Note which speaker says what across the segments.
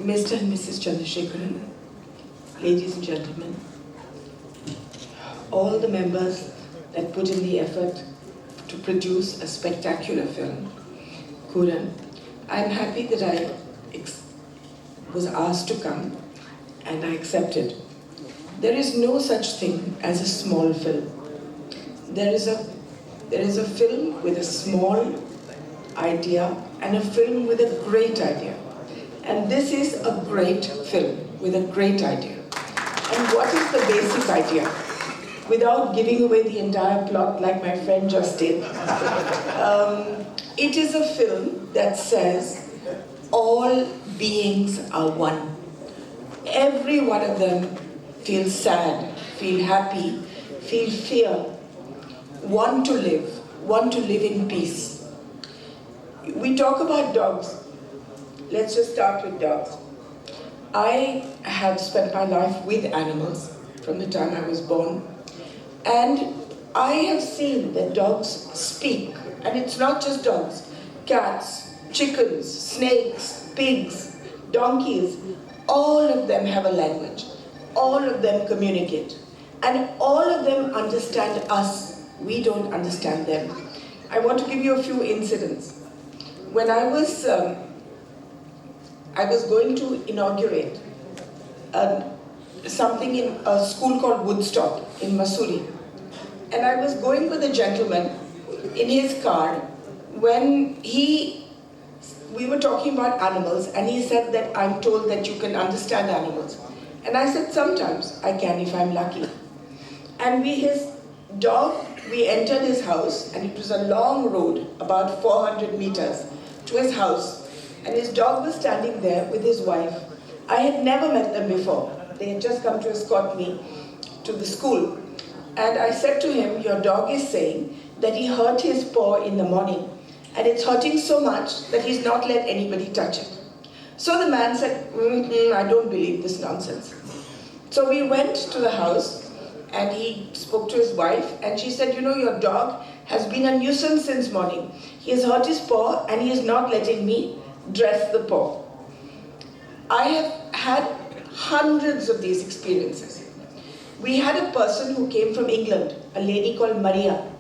Speaker 1: Mr. and Mrs. Chandrasekharan, ladies and gentlemen, all the members that put in the effort to produce a spectacular film, Kooran, I'm happy that I was asked to come and I accepted. There is no such thing as a small film. There is a film with a small idea and a film with a great idea. And this is a great film with a great idea. And what is the basic idea? Without giving away the entire plot like my friend just did, it is a film that says all beings are one. Every one of them feels sad, feel happy, feel fear, want to live in peace. We talk about dogs. Let's just start with dogs. I have spent my life with animals from the time I was born, and I have seen that dogs speak, and it's not just dogs, cats, chickens, snakes, pigs, donkeys, all of them have a language, all of them communicate, and all of them understand us. We don't understand them. I want to give you a few incidents. When I was going to inaugurate something in a school called Woodstock in Missouri. And I was going with a gentleman in his car when we were talking about animals, and he said that I'm told that you can understand animals. And I said, sometimes I can if I'm lucky. And his dog, we entered his house, and it was a long road, about 400 meters to his house. And his dog was standing there with his wife. I had never met them before. They had just come to escort me to the school. And I said to him, your dog is saying that he hurt his paw in the morning, and it's hurting so much that he's not let anybody touch it. So the man said, I don't believe this nonsense. So we went to the house, and he spoke to his wife, and she said, your dog has been a nuisance since morning. He has hurt his paw, and he is not letting me dress the paw. I have had hundreds of these experiences. We had a person who came from England, a lady called Maria.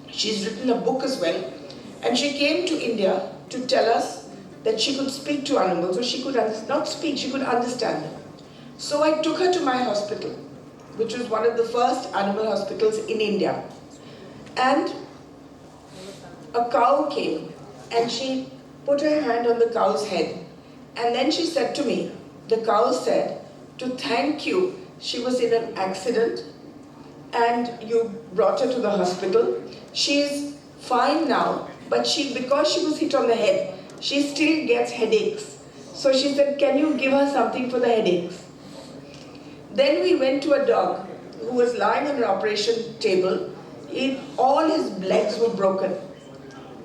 Speaker 1: She's written a book as well, and she came to India to tell us that she could speak to animals, or she could not speak, she could understand them. So I took her to my hospital, which was one of the first animal hospitals in India. And a cow came, and she put her hand on the cow's head. And then she said to me, the cow said, to thank you, she was in an accident and you brought her to the hospital. She is fine now, but because she was hit on the head, she still gets headaches. So she said, can you give her something for the headaches? Then we went to a dog who was lying on an operation table. All his legs were broken.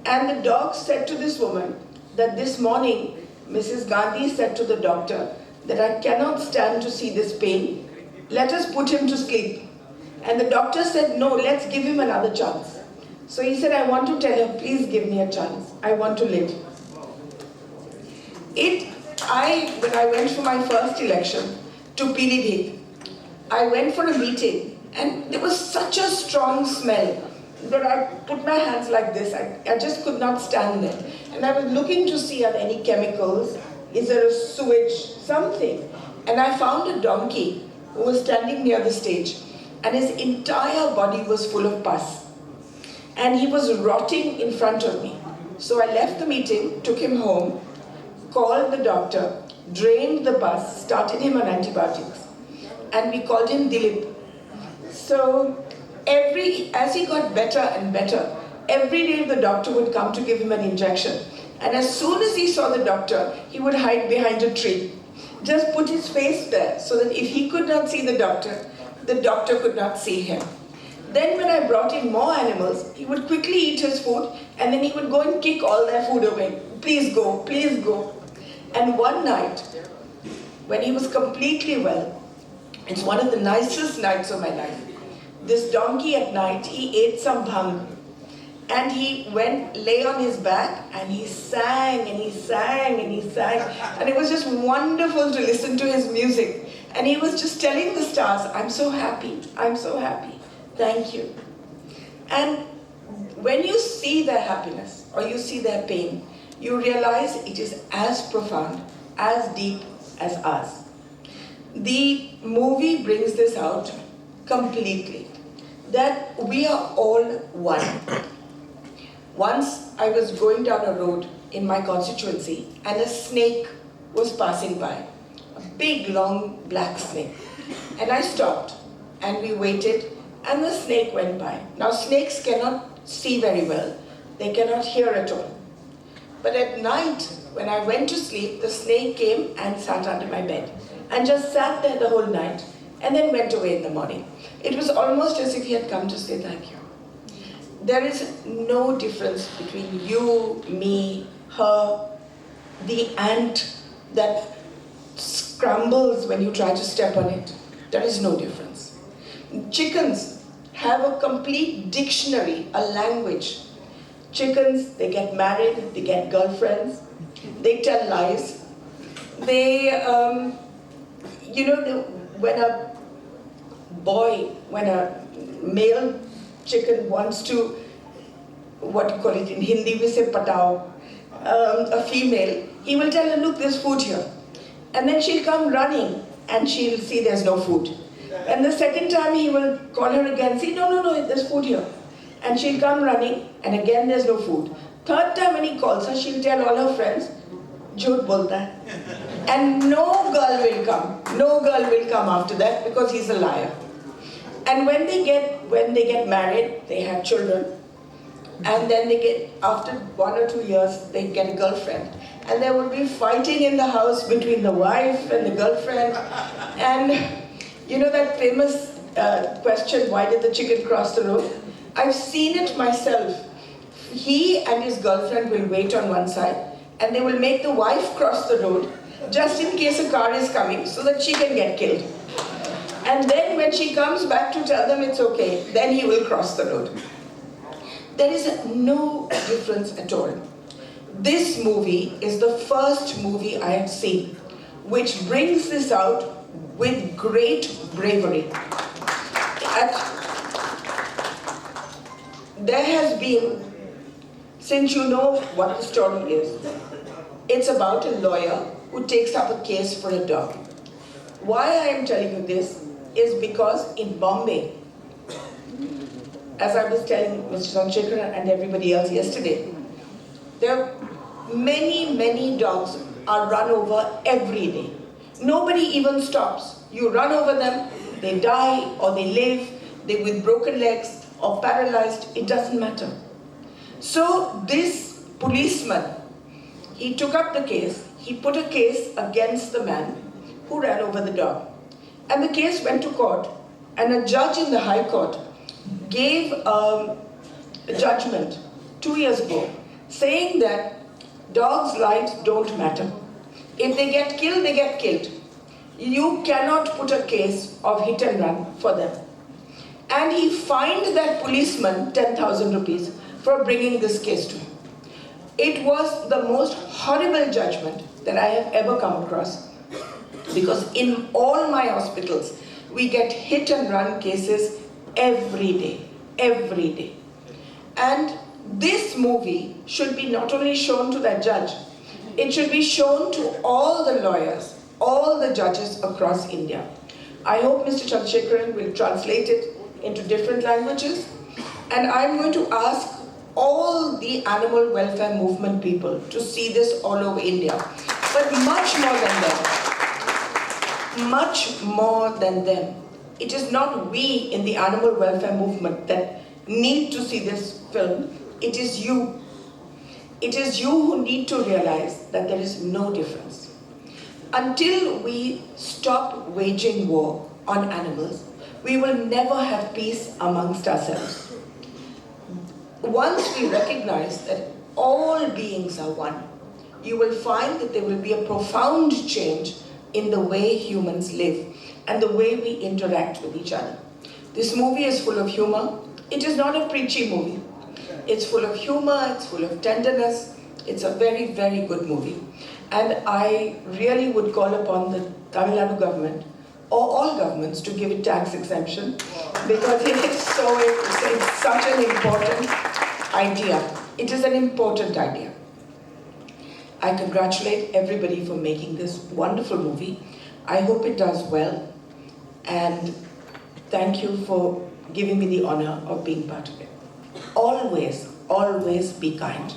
Speaker 1: And the dog said to this woman that this morning, Mrs. Gandhi said to the doctor that I cannot stand to see this pain. Let us put him to sleep. And the doctor said, no, let's give him another chance. So he said, I want to tell her, please give me a chance. I want to live. When I went for my first election to Pilibhit, I went for a meeting, and there was such a strong smell that I put my hands like this. I just could not stand there. And I was looking to see are there any chemicals, is there a sewage, something. And I found a donkey who was standing near the stage, and his entire body was full of pus. And he was rotting in front of me. So I left the meeting, took him home, called the doctor, drained the pus, started him on antibiotics. And we called him Dilip. So as he got better and better, every day the doctor would come to give him an injection. And as soon as he saw the doctor, he would hide behind a tree. Just put his face there so that if he could not see the doctor could not see him. Then when I brought in more animals, he would quickly eat his food, and then he would go and kick all their food away. Please go, please go. And one night, when he was completely well, it's one of the nicest nights of my life. This donkey at night, he ate some bhang. And he lay on his back, and he sang, and he sang, and he sang. And it was just wonderful to listen to his music. And he was just telling the stars, I'm so happy, thank you. And when you see their happiness, or you see their pain, you realize it is as profound, as deep as ours. The movie brings this out completely, that we are all one. Once I was going down a road in my constituency, and a snake was passing by, a big, long, black snake. And I stopped, and we waited, and the snake went by. Now, snakes cannot see very well. They cannot hear at all. But at night, when I went to sleep, the snake came and sat under my bed, and just sat there the whole night, and then went away in the morning. It was almost as if he had come to say thank you. There is no difference between you, me, her, the ant that scrambles when you try to step on it. There is no difference. Chickens have a complete dictionary, a language. Chickens, they get married, they get girlfriends, they tell lies. They, when a male chicken wants to, what you call it in Hindi, we say patao, a female, he will tell her, look, there's food here. And then she'll come running and she'll see there's no food. And the second time he will call her again, see, no, there's food here. And she'll come running and again there's no food. Third time when he calls her, she'll tell all her friends, jhoot bolta hai. And no girl will come after that because he's a liar. And when they get married, they have children, and then after 1 or 2 years, they get a girlfriend. And there will be fighting in the house between the wife and the girlfriend. And you know that famous question, why did the chicken cross the road? I've seen it myself. He and his girlfriend will wait on one side, and they will make the wife cross the road, just in case a car is coming, so that she can get killed. And then when she comes back to tell them it's okay, then he will cross the road. There is no difference at all. This movie is the first movie I have seen which brings this out with great bravery. There has been, since you know what the story is, it's about a lawyer who takes up a case for a dog. Why I am telling you this is because in Bombay, as I was telling Mr. Chandrasekhar and everybody else yesterday, there many dogs are run over every day. Nobody even stops. You run over them, they die or they live, they with broken legs or paralyzed, it doesn't matter. So this policeman, he took up the case, he put a case against the man who ran over the dog. And the case went to court, and a judge in the High Court gave a judgment 2 years ago saying that dogs' lives don't matter. If they get killed, they get killed. You cannot put a case of hit and run for them. And he fined that policeman 10,000 rupees for bringing this case to him. It was the most horrible judgment that I have ever come across, because in all my hospitals, we get hit and run cases every day. And this movie should be not only shown to that judge, it should be shown to all the lawyers, all the judges across India. I hope Mr. Chandrasekharan will translate it into different languages, and I'm going to ask all the animal welfare movement people to see this all over India. But much more than them, it is not we in the animal welfare movement that need to see this film, it is you. It is you who need to realize that there is no difference. Until we stop waging war on animals, we will never have peace amongst ourselves. Once we recognize that all beings are one, you will find that there will be a profound change in the way humans live and the way we interact with each other. This movie is full of humor. It is not a preachy movie. It's full of humor, it's full of tenderness. It's a very, very good movie. And I really would call upon the Tamil Nadu government or all governments to give it tax exemption because it's such an important idea. It is an important idea. I congratulate everybody for making this wonderful movie. I hope it does well. And thank you for giving me the honor of being part of it. Always, always be kind.